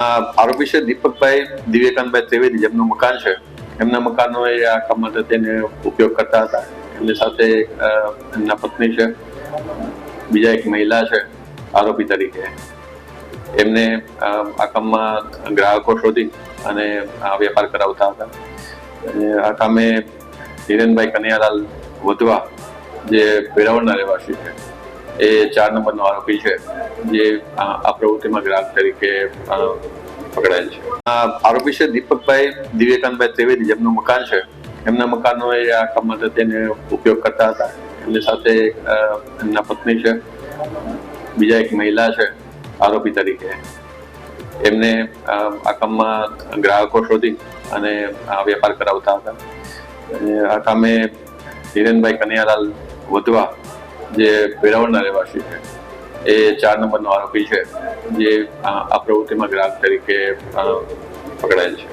આરોપી છે દીપકભાઈ દિવ્યકાંતભાઈ ત્રિવેદી, જેમનું મકાન છે. એમના મકાનનો એ આ કામ માટે તેને ઉપયોગ કરતા હતા. એમની સાથે એમના પત્ની છે, બીજા એક મહિલા છે આરોપી તરીકે. એમને આ કામમાં ગ્રાહકો શોધી અને આ વેપાર કરાવતા હતા. આ કામે હિરેનભાઈ કનૈયાલાલ વધવા, જે વેરાવળના રહેવાસી છે, એ 4 નંબરનો આરોપી છે, જે આ પ્રવૃત્તિમાં ગ્રાહક તરીકે પકડાયેલ છે. આરોપી છે દીપકભાઈ દિવ્યકાંતભાઈ ત્રિવેદી, જેમનું મકાન છે. એમના મકાનનો એ આ કામ માટે તેને ઉપયોગ કરતા હતા. એમની સાથે એમના પત્ની છે, બીજા એક મહિલા છે આરોપી તરીકે. એમને આ કામમાં ગ્રાહકો શોધી અને આ વેપાર કરાવતા હતા. આ કામે હિરેનભાઈ કનૈયાલાલ વધવા, જે વેરાવળના રહેવાસી છે, એ 4 નંબરનો આરોપી છે, જે આ પ્રવૃત્તિમાં ગ્રાહક તરીકે પકડાયેલ છે.